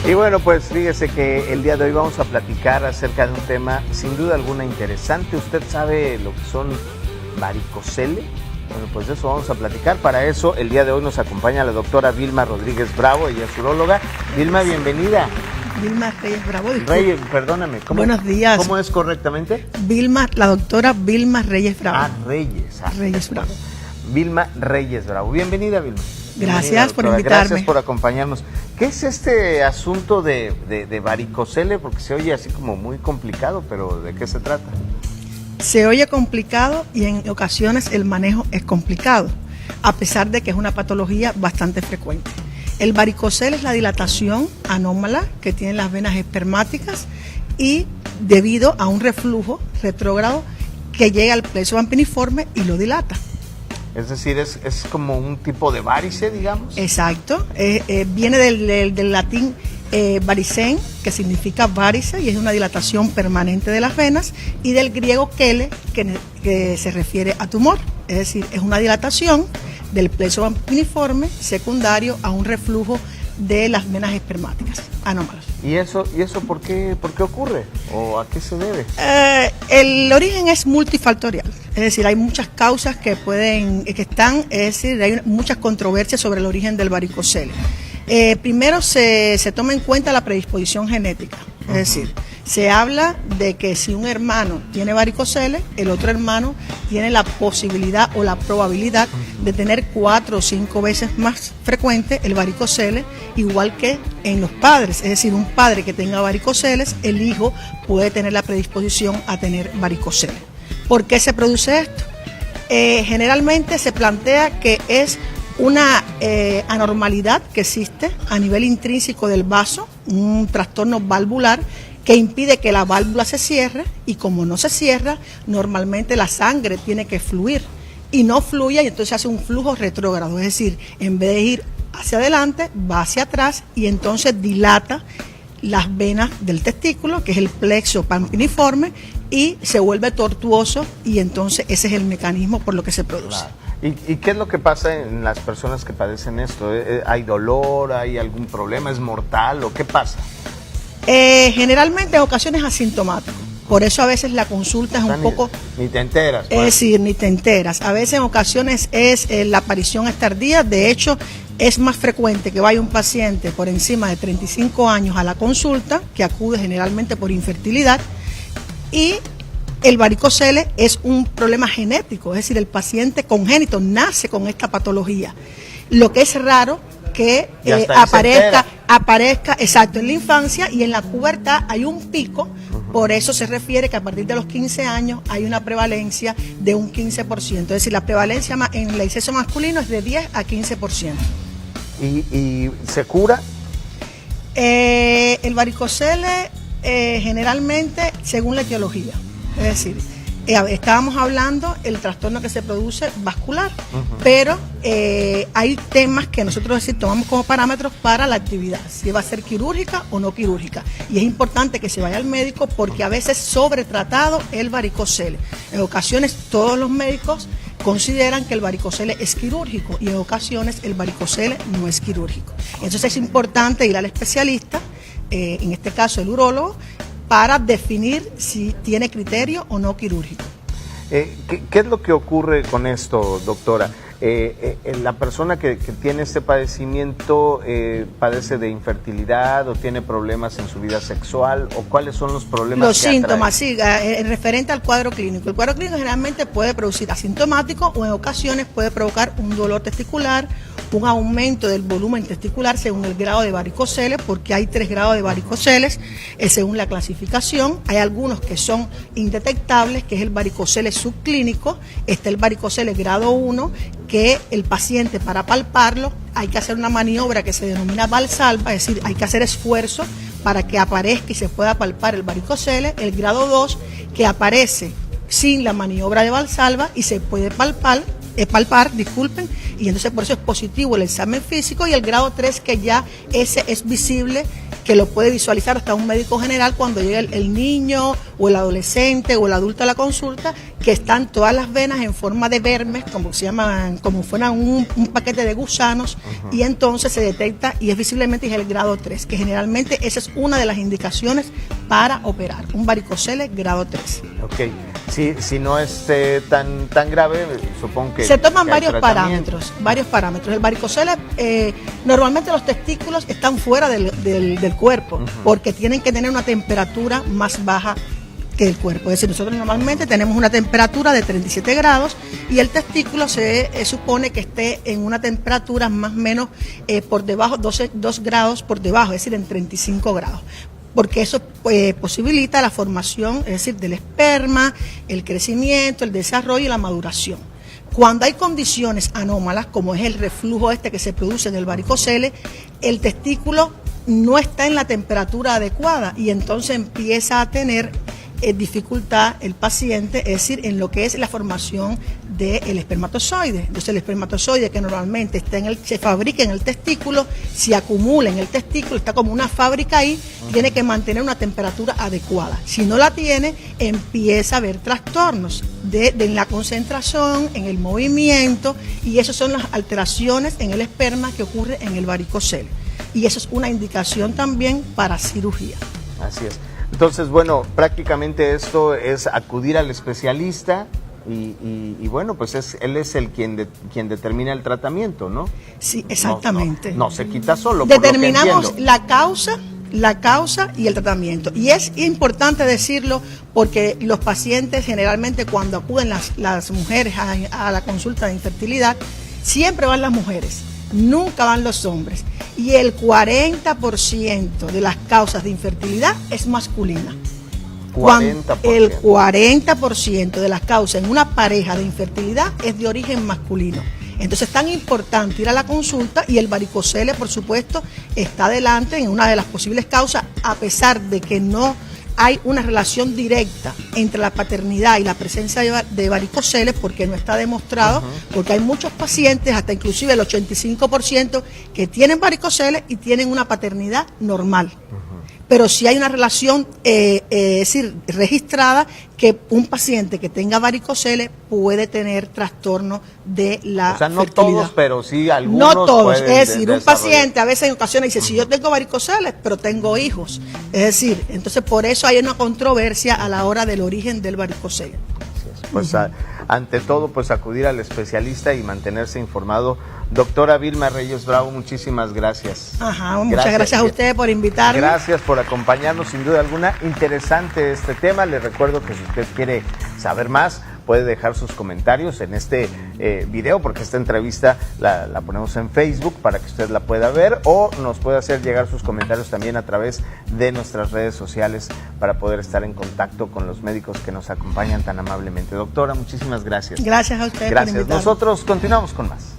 Y bueno, pues fíjese que el día de hoy vamos a platicar acerca de un tema sin duda alguna interesante. ¿Usted sabe lo que son varicocele? Bueno, pues de eso vamos a platicar. Para eso, el día de hoy nos acompaña la doctora Vilma Rodríguez Bravo, ella es uróloga. Vilma, bienvenida. Vilma Reyes Bravo. Reyes, perdóname. Buenos días. ¿Cómo es correctamente? Vilma, la doctora Vilma Reyes Bravo. Reyes. Reyes Bravo. Vilma Reyes Bravo. Bienvenida, Vilma. Gracias por invitarme. Gracias por acompañarnos. ¿Qué es este asunto de varicocele? Porque se oye así como muy complicado, pero ¿de qué se trata? Se oye complicado y en ocasiones el manejo es complicado, a pesar de que es una patología bastante frecuente. El varicocele es la dilatación anómala que tienen las venas espermáticas y debido a un reflujo retrógrado que llega al plexo pampiniforme y lo dilata. Es decir, es como un tipo de varice, digamos. Exacto, viene del latín varicén, que significa varice, y es una dilatación permanente de las venas, y del griego kele, que se refiere a tumor. Es decir, es una dilatación del plexo pampiniforme secundario a un reflujo de las venas espermáticas anómalas. ¿Y eso por qué ocurre? ¿O a qué se debe? El origen es multifactorial, es decir, hay muchas causas es decir, hay muchas controversias sobre el origen del varicocele. Primero se toma en cuenta la predisposición genética, es decir, se habla de que si un hermano tiene varicocele, el otro hermano tiene la posibilidad o la probabilidad de tener 4 o 5 veces más frecuente el varicocele, igual que en los padres. Es decir, un padre que tenga varicoceles, el hijo puede tener la predisposición a tener varicocele. ¿Por qué se produce esto? Generalmente se plantea que es una anormalidad que existe a nivel intrínseco del vaso, un trastorno valvular que impide que la válvula se cierre, y como no se cierra, normalmente la sangre tiene que fluir y no fluye, y entonces hace un flujo retrógrado, es decir, en vez de ir hacia adelante, va hacia atrás y entonces dilata las venas del testículo, que es el plexo pampiniforme, y se vuelve tortuoso, y entonces ese es el mecanismo por lo que se produce. Claro. ¿Y qué es lo que pasa en las personas que padecen esto? ¿Hay dolor? ¿Hay algún problema? ¿Es mortal? ¿O qué pasa? Generalmente en ocasiones asintomático. Por eso a veces la consulta es un poco... Ni te enteras. Es decir, ni te enteras. A veces en ocasiones la aparición es tardía. De hecho, es más frecuente que vaya un paciente por encima de 35 años a la consulta, que acude generalmente por infertilidad, y el varicocele es un problema genético, es decir, el paciente congénito nace con esta patología. Lo que es raro que aparezca exacto en la infancia, y en la pubertad hay un pico. Por eso se refiere que a partir de los 15 años hay una prevalencia de un 15%, es decir, la prevalencia en el sexo masculino es de 10 a 15%. ¿Y se cura? El varicocele generalmente según la etiología, es decir, estábamos hablando el trastorno que se produce vascular, pero hay temas que nosotros tomamos como parámetros para la actividad, si va a ser quirúrgica o no quirúrgica, y es importante que se vaya al médico porque a veces sobretratado el varicocele. En ocasiones todos los médicos consideran que el varicocele es quirúrgico, y en ocasiones el varicocele no es quirúrgico. Entonces es importante ir al especialista, en este caso el urólogo, para definir si tiene criterio o no quirúrgico. ¿Qué es lo que ocurre con esto, doctora? La persona que tiene este padecimiento padece de infertilidad o tiene problemas en su vida sexual, o cuáles son los problemas. Los síntomas, sí, referente al cuadro clínico. El cuadro clínico generalmente puede producir asintomático, o en ocasiones puede provocar un dolor testicular, un aumento del volumen testicular según el grado de varicocele, porque hay 3 grados de varicoceles según la clasificación. Hay algunos que son indetectables, que es el varicocele subclínico. Está el varicocele grado 1, que el paciente, para palparlo hay que hacer una maniobra que se denomina Valsalva, es decir, hay que hacer esfuerzo para que aparezca y se pueda palpar el varicocele. El grado 2, que aparece sin la maniobra de Valsalva y se puede palpar, y entonces por eso es positivo el examen físico. Y el grado 3, que ya ese es visible, que lo puede visualizar hasta un médico general cuando llega el niño o el adolescente o el adulto a la consulta, que están todas las venas en forma de vermes, como se llaman, como fuera un paquete de gusanos, y entonces se detecta y es visiblemente es el grado 3, que generalmente esa es una de las indicaciones para operar, un varicocele grado 3. Ok, si no es tan grave, supongo que... Se toman varios parámetros. El varicocele, normalmente los testículos están fuera del cuerpo, porque tienen que tener una temperatura más baja que el cuerpo. Es decir, nosotros normalmente tenemos una temperatura de 37 grados y el testículo se supone que esté en una temperatura más o menos por debajo, 2 grados por debajo, es decir, en 35 grados. Porque eso posibilita la formación, es decir, del esperma, el crecimiento, el desarrollo y la maduración. Cuando hay condiciones anómalas, como es el reflujo que se produce en el varicocele, el testículo no está en la temperatura adecuada y entonces empieza a tener dificultad el paciente, es decir, en lo que es la formación del espermatozoide. Entonces el espermatozoide, que normalmente se fabrica en el testículo, se acumula en el testículo, está como una fábrica ahí, tiene que mantener una temperatura adecuada. Si no la tiene, empieza a haber trastornos en la concentración, en el movimiento, y esas son las alteraciones en el esperma que ocurre en el varicocele. Y eso es una indicación también para cirugía. Así es. Entonces, bueno, prácticamente esto es acudir al especialista y bueno, pues él es quien determina el tratamiento, ¿no? Sí, exactamente. No se quita solo. Determinamos la causa y el tratamiento. Y es importante decirlo porque los pacientes generalmente cuando acuden las mujeres a la consulta de infertilidad, siempre van las mujeres, nunca van los hombres. Y el 40% de las causas de infertilidad es masculina. 40%. El 40% de las causas en una pareja de infertilidad es de origen masculino. Entonces es tan importante ir a la consulta y el varicocele, por supuesto, está adelante en una de las posibles causas, a pesar de que no hay una relación directa entre la paternidad y la presencia de varicocele, porque no está demostrado, porque hay muchos pacientes, hasta inclusive el 85%, que tienen varicocele y tienen una paternidad normal. Pero sí hay una relación, es decir, registrada, que un paciente que tenga varicocele puede tener trastorno de la fertilidad. No todos, pero sí algunos. No todos, es decir, un paciente a veces en ocasiones dice, si yo tengo varicocele, pero tengo hijos. Es decir, entonces por eso hay una controversia a la hora del origen del varicocele. Pues ante todo, pues acudir al especialista y mantenerse informado. Doctora Vilma Reyes Bravo, muchísimas gracias. Muchas gracias a ustedes por invitarme. Gracias por acompañarnos, sin duda alguna, interesante este tema. Les recuerdo que si usted quiere saber más, puede dejar sus comentarios en este video, porque esta entrevista la ponemos en Facebook para que usted la pueda ver, o nos puede hacer llegar sus comentarios también a través de nuestras redes sociales para poder estar en contacto con los médicos que nos acompañan tan amablemente. Doctora, muchísimas gracias. Gracias a ustedes por invitarme. Nosotros continuamos con más.